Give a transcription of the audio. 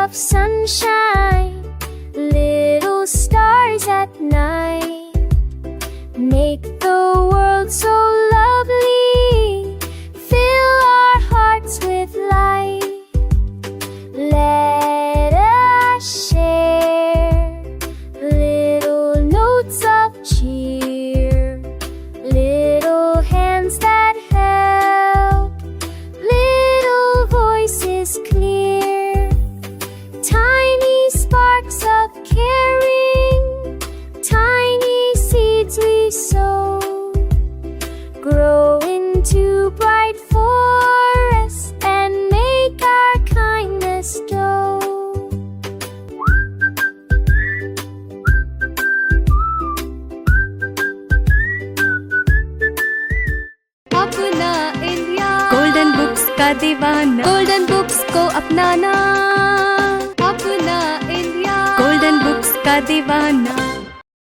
of sunshine, little stars at night, make the world so lovely, fill our hearts with light. Let us share little notes of cheer, little hands that help, little voices clear, tiny sparks of caring, tiny seeds we sow, grow into bright forests and make our kindness grow. अपना India golden books का दीवाना, golden books को अपनाना, अपना India golden books का दीवाना।